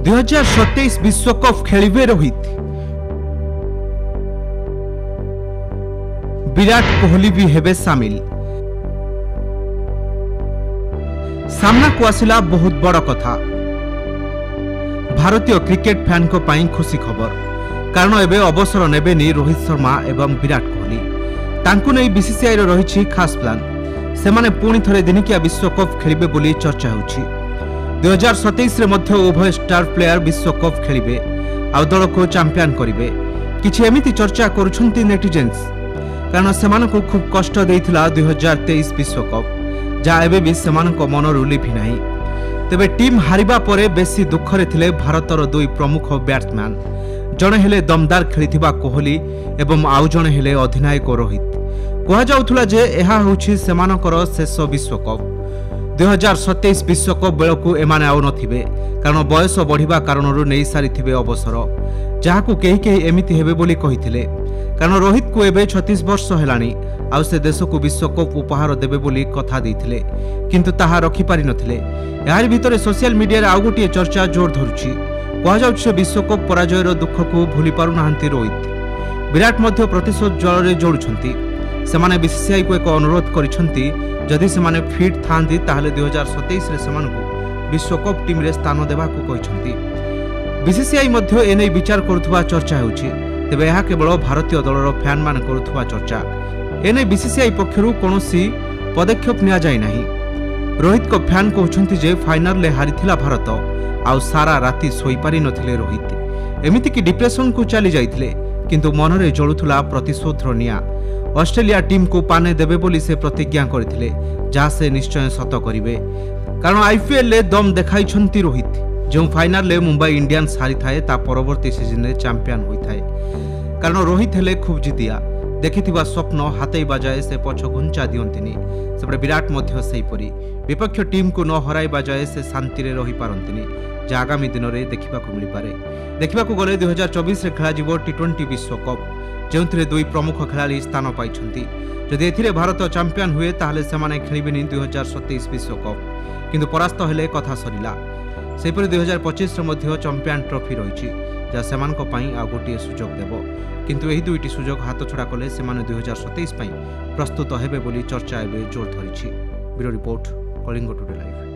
2027 विश्वकप खेलिबे रोहित। विराट कोहली भी हेबे सामिल। सामना को आसिला बहुत बड़ कथा। भारतीय क्रिकेट फैन को पाई खुशी खबर, कारण एबे अवसर नेबेनी रोहित शर्मा एवं विराट कोहली। तांकु नै बीसीसीआई रो रहिछि खास प्लान। सेमाने पुणी थरे दिनिकिया विश्वकप खेलिबे बोली चर्चा होछि। 2027 रे मध्य उभय स्टार प्लेयर विश्वकप खेलिबे आ दल को चैंपियन करिवे। किछि एमिति चर्चा करूछन्ति नेटिजन्स, कारण सेमानकु खूब कष्ट देइथिला 2023 विश्वकप, जा एबे भी सेमानक मनरु लिभि नाही। तेबे टीम हारिबा परे बेसी दुखरे थिले भारतर दुई प्रमुख बैट्समैन। जणे हेले दमदार खेलिथिबा कोहली एवं आउ जणे हेले अधिनायक रोहित। कहा जाउथुला जे एहा होछि सेमानकर शेष विश्वकप। 2027 विश्वकप बेलकु एमाने आउ नथिबे, कारण बयस बढ़िबा कारणरु नै सारिथिबे अवसर, जाहाकु केही केही एमिति हेबे बोली कहिथिले। कारण रोहित को एबे 36 वर्ष हेलानी, आउ से देश को विश्वकप उपहार देबे बोली कथा देइथिले, किंतु ताहा रखि पारि नथिले। यार भितरे सोशल मीडिया रे आउ गोटिए चर्चा जोर धरुछि। कहा जाउछि विश्वकप पराजयर दुख को भूली पारु नाहंती रोहित। विराट मध्य प्रतिशोध जल रे जोडुछंती। सेमाने बीसीसीआई को एक अनुरोध करिसंती, जदि सेमाने फिट थांती ताहले 2027 रे सेमानकु विश्वकप टीम रे स्थान देबाकू कहिसंती। बीसीसीआई मध्य एनै विचार करुथुवा चर्चा होछि। तेबे यह केवल भारतीय दलर फैन मान करुथुवा चर्चा। एनै बीसीसीआई पक्षरु कोनोसी पदक्षेप निया जाय नाही। रोहित को फैन कहउछंती जे फाइनल ले हारिथिला भारत, आउ सारा राति सोई पारि नथिले रोहित। एमिति कि डिप्रेशन को चली जाइथिले, किंतु मनरे जळुथुला प्रतिशोधर निया। ऑस्ट्रेलिया टीम को पाने देबे बोली से प्रतिज्ञा करथिले, जहा से निश्चय सत करिवे। कारण आईपीएल ले दम देखाइछंती रोहित। जो फाइनल ले मुंबई इंडियंस हारी थाए ता परवर्ती सीजन रे चैंपियन होई थाए। कारण रोहित हेले खूब जितिया। देखिथिबा स्वप्न हातै बाजाए से पछ घुंचा दियंतिनी। सेपटे विराट मध्य सेहीपरि विपक्ष टीम को न हराई बाजाए से शांति रे रही पारंतिनी, जा आगामी दिन रे देखिबाकू मिली पारे। देखिबाकू गले 2024 रे खेला जिवो टी20 विश्वकप, जेउथिरे दुई प्रमुख खेलाड़ी स्थान पाइछंती। जदि एथिरे भारत चैंपियन हुए ताहले सेमाने खेलिबेनी 2027 विश्वकप, किंतु परास्त हेले कथा सरिला। सेपरि 2025 रे मध्य चैंपियन ट्रॉफी रहिछि, जा सेमानक पई आ गोटिए सुजोग देबो। किंतु एही दुईटी सुजोग हाथ छड़ा कले सेमाने 2027 पई प्रस्तुत हेबे बोली चर्चा एबे जोर धरिछि। Bureau report, Kalinga today live.